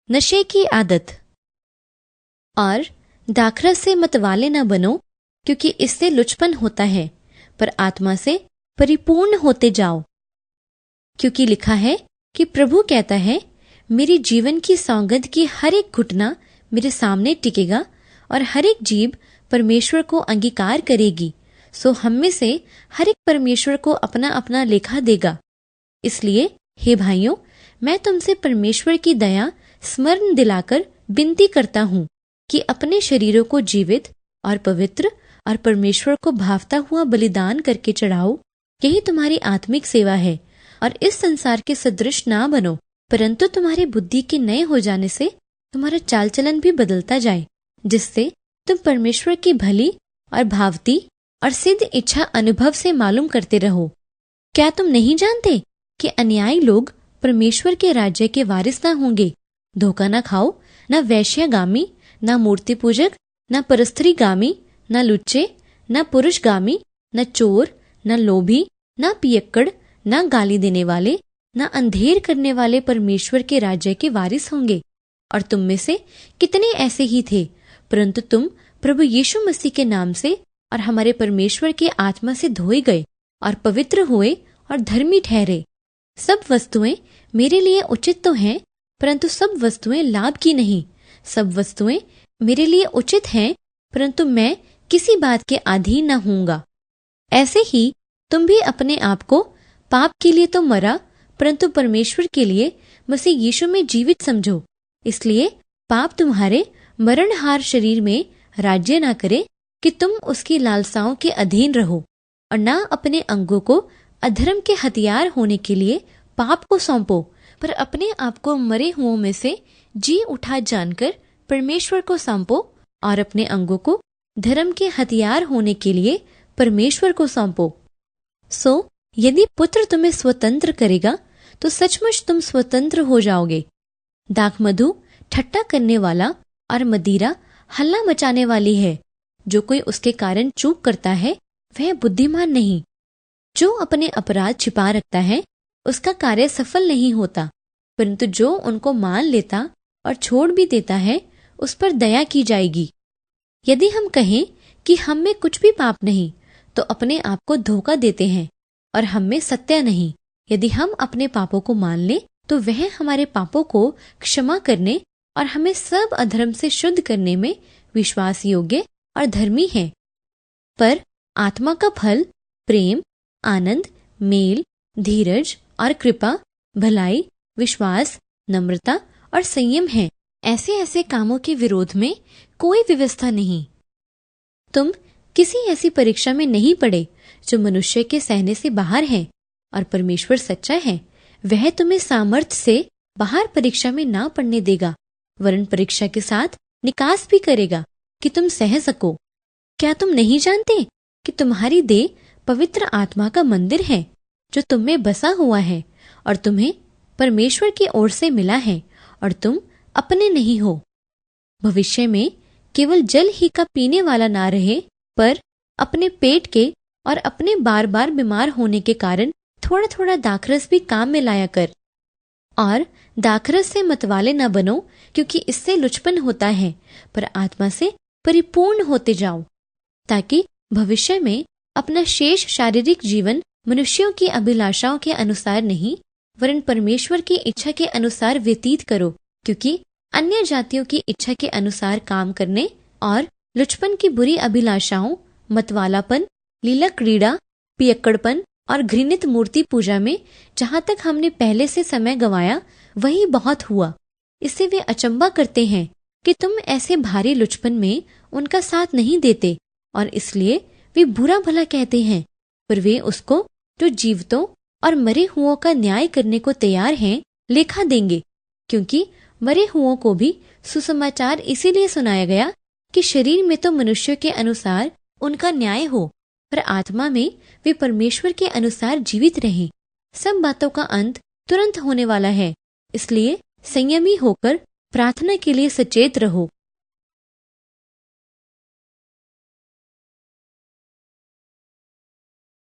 नशे की आदत। और दाखरस से मतवाले न बनो, क्योंकि इससे लुचपन होता है, पर आत्मा से परिपूर्ण होते जाओ। क्योंकि लिखा है कि प्रभु कहता है, मेरी जीवन की सौगंध की हर एक घुटना मेरे सामने टिकेगा और हर एक जीभ परमेश्वर को अंगीकार करेगी। सो हम में से हर एक परमेश्वर को अपना अपना लेखा देगा। इसलिए हे भाइयों, मैं तुमसे परमेश्वर की दया स्मरण दिलाकर विनती करता हूँ कि अपने शरीरों को जीवित और पवित्र और परमेश्वर को भावता हुआ बलिदान करके चढ़ाओ। यही तुम्हारी आत्मिक सेवा है। और इस संसार के सदृश ना बनो, परंतु तुम्हारी बुद्धि के नए हो जाने से तुम्हारा चाल चलन भी बदलता जाए, जिससे तुम परमेश्वर की भली और भावती और सिद्ध इच्छा अनुभव से मालूम करते रहो। क्या तुम नहीं जानते कि अन्यायी लोग परमेश्वर के राज्य के वारिस ना होंगे? धोखा ना खाओ, न वैश्यगामी, न मूर्ति पूजक, न परस्त्रीगामी, न लुच्चे, न पुरुषगामी, न चोर, न लोभी, न पियक्कड़, न गाली देने वाले, न अंधेर करने वाले परमेश्वर के राज्य के वारिस होंगे। और तुम में से कितने ऐसे ही थे, परंतु तुम प्रभु यीशु मसीह के नाम से और हमारे परमेश्वर के आत्मा से धोए गए और पवित्र हुए और धर्मी ठहरे। सब वस्तुएं मेरे लिए उचित तो हैं, परंतु सब वस्तुएं लाभ की नहीं। सब वस्तुएं मेरे लिए उचित हैं, परंतु मैं किसी बात के अधीन न होऊंगा। ऐसे ही तुम भी अपने आप को पाप के लिए तो मरा, परंतु परमेश्वर के लिए मसीह यीशु में जीवित समझो। इसलिए पाप तुम्हारे मरणहार शरीर में राज्य ना करे कि तुम उसकी लालसाओं के अधीन रहो, और ना अपने अंगों को अधर्म के हथियार होने के लिए पाप को सौंपो, पर अपने आप को मरे हुओं में से जी उठा जानकर परमेश्वर को सौंपो, और अपने अंगों को धर्म के हथियार होने के लिए परमेश्वर को सौंपो। सो यदि पुत्र तुम्हें स्वतंत्र करेगा, तो सचमुच तुम स्वतंत्र हो जाओगे। दाखमधु ठट्टा करने वाला और मदिरा हल्ला मचाने वाली है। जो कोई उसके कारण चूक करता है, वह बुद्धिमान नहीं। जो अपने अपराध छिपा रखता है, उसका कार्य सफल नहीं होता, परंतु जो उनको मान लेता और छोड़ भी देता है, उस पर दया की जाएगी। यदि हम कहें कि हम में कुछ भी पाप नहीं, तो अपने आप को धोखा देते हैं और हम में सत्य नहीं। यदि हम अपने पापों को मान लें, तो वह हमारे पापों को क्षमा करने और हमें सब अधर्म से शुद्ध करने में विश्वास योग्य और धर्मी है। पर आत्मा का फल प्रेम, आनंद, मेल, धीरज और कृपा, भलाई, विश्वास, नम्रता और संयम है। ऐसे ऐसे कामों के विरोध में कोई व्यवस्था नहीं। तुम किसी ऐसी परीक्षा में नहीं पड़े जो मनुष्य के सहने से बाहर है, और परमेश्वर सच्चा है। वह तुम्हें सामर्थ्य से बाहर परीक्षा में ना पड़ने देगा, वरन परीक्षा के साथ निकास भी करेगा कि तुम सह सको। क्या तुम नहीं जानते कि तुम्हारी देह पवित्र आत्मा का मंदिर है, जो तुम में बसा हुआ है, और तुम्हें परमेश्वर की ओर से मिला है, और तुम अपने नहीं हो। भविष्य में केवल जल ही का पीने वाला ना रहे, पर अपने पेट के और अपने बार बार बीमार होने के कारण थोड़ा थोड़ा दाखरस भी काम में लाया कर। और दाखरस से मतवाले न बनो, क्योंकि इससे लुचपन होता है, पर आत्मा से परिपूर्ण होते जाओ, ताकि भविष्य में अपना शेष शारीरिक जीवन मनुष्यों की अभिलाषाओं के अनुसार नहीं, वरन परमेश्वर की इच्छा के अनुसार व्यतीत करो। क्योंकि अन्य जातियों की इच्छा के अनुसार काम करने और लुचपन की बुरी अभिलाषाओं, मतवालापन, लीला क्रीड़ा, पियक्कड़पन और घृणित मूर्ति पूजा में जहाँ तक हमने पहले से समय गंवाया, वही बहुत हुआ। इससे वे अचंबा करते हैं कि तुम ऐसे भारी लुचपन में उनका साथ नहीं देते, और इसलिए वे बुरा भला कहते हैं। पर वे उसको जो जीवितों और मरे हुओं का न्याय करने को तैयार हैं, लेखा देंगे। क्योंकि मरे हुओं को भी सुसमाचार इसीलिए सुनाया गया कि शरीर में तो मनुष्य के अनुसार उनका न्याय हो, पर आत्मा में वे परमेश्वर के अनुसार जीवित रहें। सब बातों का अंत तुरंत होने वाला है, इसलिए संयमी होकर प्रार्थना के लिए सचेत रहो।